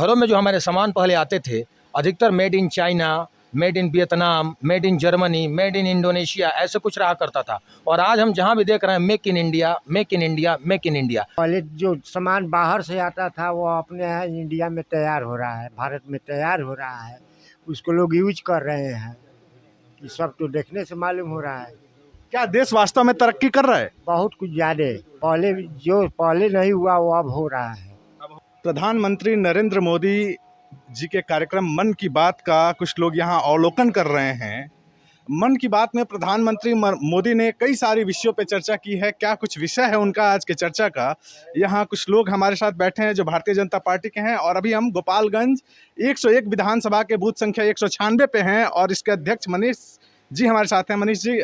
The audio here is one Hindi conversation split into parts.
घरों में जो हमारे सामान पहले आते थे अधिकतर made in China, made in Vietnam, made in Germany, made in Indonesia ऐसे कुछ रहा करता था। और आज हम जहां भी देख रहे हैं make in India, make in India, make in India. पहले जो सामान बाहर से आता था वो अपने यहाँ इंडिया में तैयार हो रहा है, भारत में तैयार हो रहा है, उसको लोग यूज कर रहे हैं। ये सब तो देखने से मालूम हो रहा है। क्या देश वास्तव में तरक्की कर रहा है? बहुत कुछ ज़्यादा पहले जो पहले नहीं हुआ वो अब हो रहा है। प्रधानमंत्री नरेंद्र मोदी जी के कार्यक्रम मन की बात का कुछ लोग यहाँ अवलोकन कर रहे हैं। मन की बात में प्रधानमंत्री मोदी ने कई सारे विषयों पर चर्चा की है। क्या कुछ विषय है उनका आज के चर्चा का? यहाँ कुछ लोग हमारे साथ बैठे हैं जो भारतीय जनता पार्टी के हैं और अभी हम गोपालगंज 101 विधानसभा के बूथ संख्या 196 पे हैं और इसके अध्यक्ष मनीष जी हमारे साथ हैं। मनीष जी,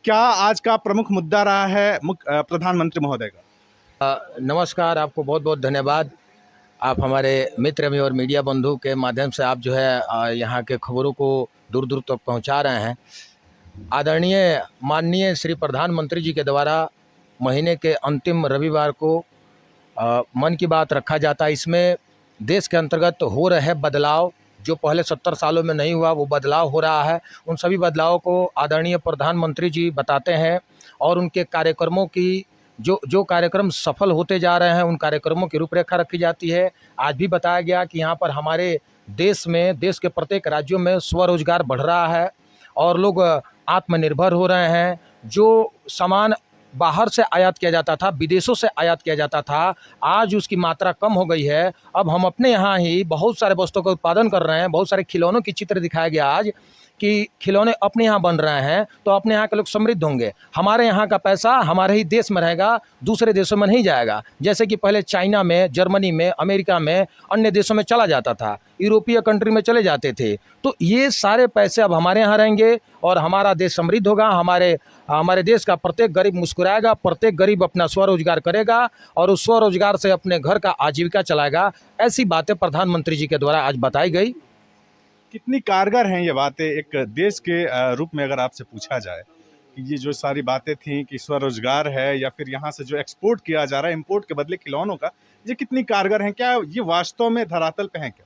क्या आज का प्रमुख मुद्दा रहा है प्रधानमंत्री महोदय का? नमस्कार, आपको बहुत बहुत धन्यवाद। आप हमारे मित्र भी और मीडिया बंधु के माध्यम से आप जो है यहाँ के खबरों को दूर दूर तक पहुँचा रहे हैं। आदरणीय माननीय श्री प्रधानमंत्री जी के द्वारा महीने के अंतिम रविवार को मन की बात रखा जाता है। इसमें देश के अंतर्गत हो रहे बदलाव जो पहले 70 सालों में नहीं हुआ वो बदलाव हो रहा है। उन सभी बदलावों को आदरणीय प्रधानमंत्री जी बताते हैं और उनके कार्यक्रमों की जो कार्यक्रम सफल होते जा रहे हैं उन कार्यक्रमों की रूपरेखा रखी जाती है। आज भी बताया गया कि यहाँ पर हमारे देश में, देश के प्रत्येक राज्यों में स्वरोजगार बढ़ रहा है और लोग आत्मनिर्भर हो रहे हैं। जो सामान बाहर से आयात किया जाता था, विदेशों से आयात किया जाता था, आज उसकी मात्रा कम हो गई है। अब हम अपने यहाँ ही बहुत सारे वस्तुओं का उत्पादन कर रहे हैं। बहुत सारे खिलौनों की चित्र दिखाया गया आज कि खिलौने अपने यहाँ बन रहे हैं तो अपने यहाँ के लोग समृद्ध होंगे। हमारे यहाँ का पैसा हमारे ही देश में रहेगा, दूसरे देशों में नहीं जाएगा। जैसे कि पहले चाइना में, जर्मनी में, अमेरिका में, अन्य देशों में चला जाता था, यूरोपीय कंट्री में चले जाते थे। तो ये सारे पैसे अब हमारे यहाँ रहेंगे और हमारा देश समृद्ध होगा। हमारे देश का प्रत्येक गरीब मुस्कुराएगा, प्रत्येक गरीब अपना स्वरोजगार करेगा और उस स्वरोजगार से अपने घर का आजीविका चलाएगा। ऐसी बातें प्रधानमंत्री जी के द्वारा आज बताई गई। कितनी कारगर हैं ये बातें एक देश के रूप में अगर आपसे पूछा जाए कि ये जो सारी बातें थी कि स्वरोजगार है या फिर यहाँ से जो एक्सपोर्ट किया जा रहा है इंपोर्ट के बदले खिलौनों का, ये कितनी कारगर हैं? क्या ये वास्तव में धरातल पे हैं क्या?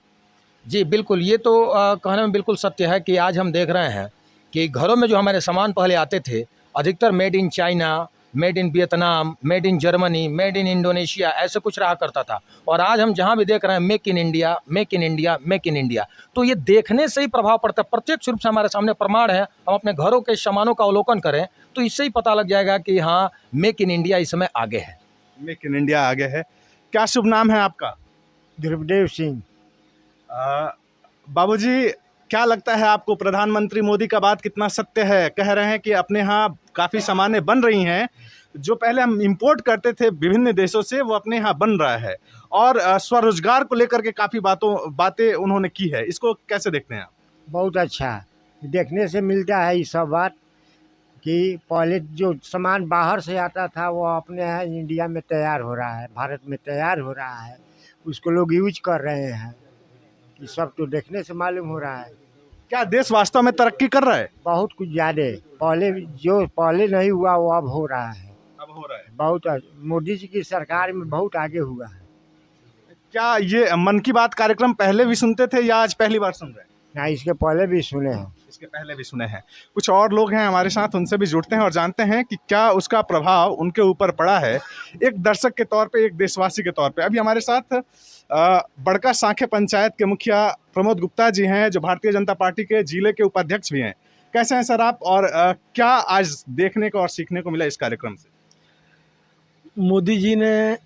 जी बिल्कुल, ये तो कहने में बिल्कुल सत्य है कि आज हम देख रहे हैं कि घरों में जो हमारे सामान पहले आते थे अधिकतर made in China, made in Vietnam, made in Germany, made in Indonesia ऐसे कुछ रहा करता था। और आज हम जहां भी देख रहे हैं make in India, make in India, make in India. तो ये देखने से ही प्रभाव पड़ता है, प्रत्यक्ष रूप से हमारे सामने प्रमाण है। हम अपने घरों के सामानों का अवलोकन करें तो इससे ही पता लग जाएगा कि हाँ, मेक इन इंडिया इस समय आगे है। मेक इन इंडिया आगे है। क्या शुभ नाम है आपका? ध्रुवदेव सिंह। बाबूजी, क्या लगता है आपको प्रधानमंत्री मोदी का बात कितना सत्य है? कह रहे हैं कि अपने यहाँ काफ़ी सामानें बन रही हैं, जो पहले हम इंपोर्ट करते थे विभिन्न देशों से वो अपने यहाँ बन रहा है और स्वरोजगार को लेकर के काफ़ी बातें उन्होंने की है। इसको कैसे देखते हैं आप? बहुत अच्छा देखने से मिलता है ये सब बात कि पहले जो सामान बाहर से आता था वो अपने यहाँ इंडिया में तैयार हो रहा है, भारत में तैयार हो रहा है, उसको लोग यूज कर रहे हैं। ये सब तो देखने से मालूम हो रहा है। क्या देश वास्तव में तरक्की कर रहा है? बहुत कुछ ज़्यादा पहले जो पहले नहीं हुआ वो अब हो रहा है। अब हो रहा है। बहुत मोदी जी की सरकार में बहुत आगे हुआ है। क्या ये मन की बात कार्यक्रम पहले भी सुनते थे या आज पहली बार सुन रहे हैं? ना, इसके पहले भी सुने हैं। इसके पहले भी सुने हैं। कुछ और लोग हैं हमारे साथ, उनसे भी जुड़ते हैं और जानते हैं कि क्या उसका प्रभाव उनके ऊपर पड़ा है, एक दर्शक के तौर पे, एक देशवासी के तौर पे। अभी हमारे साथ बड़का सांखे पंचायत के मुखिया प्रमोद गुप्ता जी हैं, जो भारतीय जनता पार्टी के जिले के उपाध्यक्ष भी हैं। कैसे हैं सर आप, और क्या आज देखने को और सीखने को मिला इस कार्यक्रम से? मोदी जी ने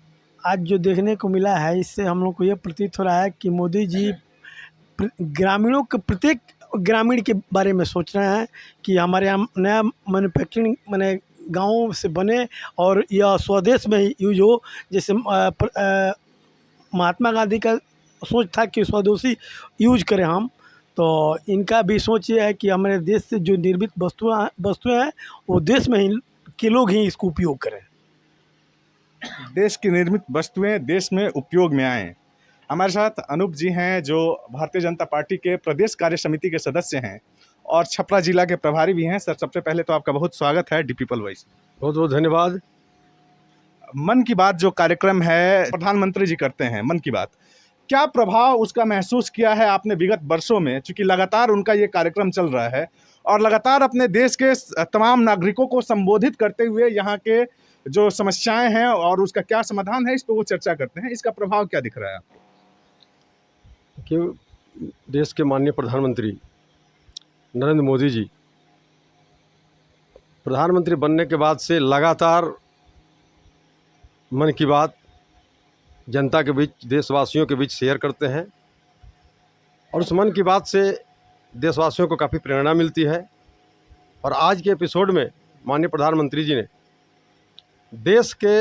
आज जो देखने को मिला है, इससे हम लोग को ये प्रतीत हो रहा है कि मोदी जी ग्रामीणों के, प्रत्येक ग्रामीण के बारे में सोच रहे हैं कि हमारे यहाँ नया मैन्युफैक्चरिंग माने गाँव से बने और यह स्वदेश में यूज हो। जैसे महात्मा गांधी का सोच था कि स्वदेशी यूज करें हम, तो इनका भी सोच ये है कि हमारे देश से जो निर्मित वस्तुएं हैं वो देश में ही के लोग ही इसको उपयोग करें। देश की निर्मित वस्तुएं देश में उपयोग में आएँ। हमारे साथ अनूप जी हैं, जो भारतीय जनता पार्टी के प्रदेश कार्य समिति के सदस्य हैं और छपरा जिला के प्रभारी भी हैं। सर, सबसे पहले तो आपका बहुत स्वागत है डी पीपल वॉइस। बहुत बहुत धन्यवाद। मन की बात जो कार्यक्रम है प्रधानमंत्री जी करते हैं, मन की बात, क्या प्रभाव उसका महसूस किया है आपने विगत वर्षों में, चूंकि लगातार उनका ये कार्यक्रम चल रहा है और लगातार अपने देश के तमाम नागरिकों को संबोधित करते हुए यहाँ के जो समस्याएं हैं और उसका क्या समाधान है इस पर वो चर्चा करते हैं, इसका प्रभाव क्या दिख रहा है आपको? कि देश के माननीय प्रधानमंत्री नरेंद्र मोदी जी प्रधानमंत्री बनने के बाद से लगातार मन की बात जनता के बीच, देशवासियों के बीच शेयर करते हैं और उस मन की बात से देशवासियों को काफ़ी प्रेरणा मिलती है। और आज के एपिसोड में माननीय प्रधानमंत्री जी ने देश के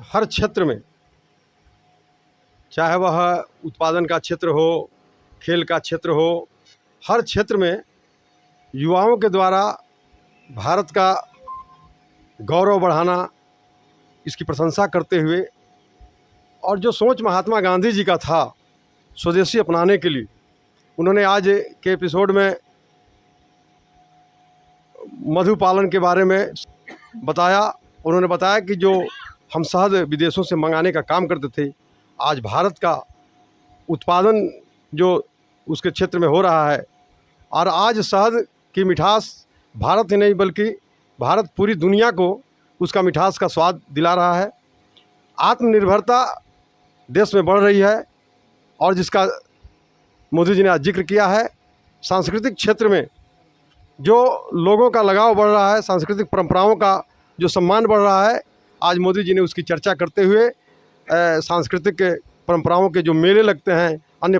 हर क्षेत्र में, चाहे वह उत्पादन का क्षेत्र हो, खेल का क्षेत्र हो, हर क्षेत्र में युवाओं के द्वारा भारत का गौरव बढ़ाना, इसकी प्रशंसा करते हुए और जो सोच महात्मा गांधी जी का था स्वदेशी अपनाने के लिए, उन्होंने आज के एपिसोड में मधु पालन के बारे में बताया। उन्होंने बताया कि जो हम शहद विदेशों से मंगाने का काम करते थे, आज भारत का उत्पादन जो उसके क्षेत्र में हो रहा है और आज शहद की मिठास भारत ही नहीं बल्कि भारत पूरी दुनिया को उसका मिठास का स्वाद दिला रहा है। आत्मनिर्भरता देश में बढ़ रही है और जिसका मोदी जी ने आज जिक्र किया है। सांस्कृतिक क्षेत्र में जो लोगों का लगाव बढ़ रहा है, सांस्कृतिक परंपराओं का जो सम्मान बढ़ रहा है, आज मोदी जी ने उसकी चर्चा करते हुए सांस्कृतिक परंपराओं के जो मेले लगते हैं अन्य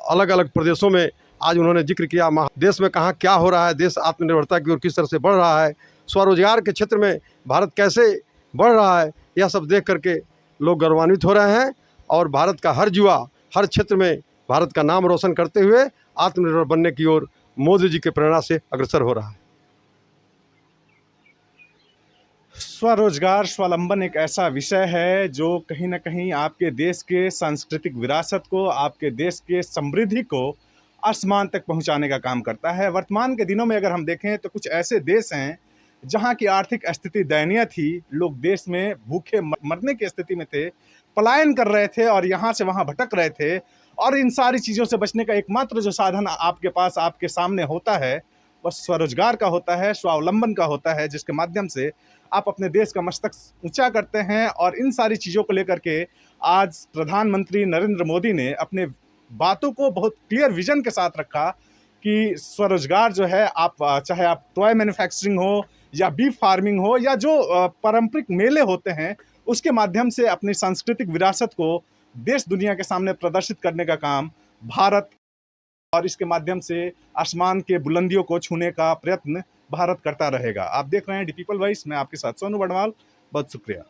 अलग अलग प्रदेशों में, आज उन्होंने जिक्र किया देश में कहाँ क्या हो रहा है, देश आत्मनिर्भरता की ओर किस तरह से बढ़ रहा है, स्वरोजगार के क्षेत्र में भारत कैसे बढ़ रहा है। यह सब देख करके लोग गौरवान्वित हो रहे हैं और भारत का हर युवा हर क्षेत्र में भारत का नाम रोशन करते हुए आत्मनिर्भर बनने की ओर मोदी जी के प्रेरणा से अग्रसर हो रहा है। स्वरोजगार, स्वावलंबन एक ऐसा विषय है जो कहीं ना कहीं आपके देश के सांस्कृतिक विरासत को, आपके देश के समृद्धि को आसमान तक पहुंचाने का काम करता है। वर्तमान के दिनों में अगर हम देखें तो कुछ ऐसे देश हैं जहां की आर्थिक स्थिति दयनीय थी, लोग देश में भूखे मरने की स्थिति में थे, पलायन कर रहे थे और यहाँ से वहाँ भटक रहे थे। और इन सारी चीज़ों से बचने का एकमात्र जो साधन आपके पास, आपके सामने होता है, वह स्वरोजगार का होता है, स्वावलंबन का होता है, जिसके माध्यम से आप अपने देश का मस्तक ऊंचा करते हैं। और इन सारी चीज़ों को लेकर के आज प्रधानमंत्री नरेंद्र मोदी ने अपने बातों को बहुत क्लियर विजन के साथ रखा कि स्वरोजगार जो है, आप चाहे आप टॉय मैन्युफैक्चरिंग हो या बीफ फार्मिंग हो या जो पारंपरिक मेले होते हैं, उसके माध्यम से अपनी सांस्कृतिक विरासत को देश दुनिया के सामने प्रदर्शित करने का काम भारत, और इसके माध्यम से आसमान के बुलंदियों को छूने का प्रयत्न भारत करता रहेगा। आप देख रहे हैं दी पीपल वॉइस, मैं आपके साथ सोनू बड़वाल। बहुत शुक्रिया।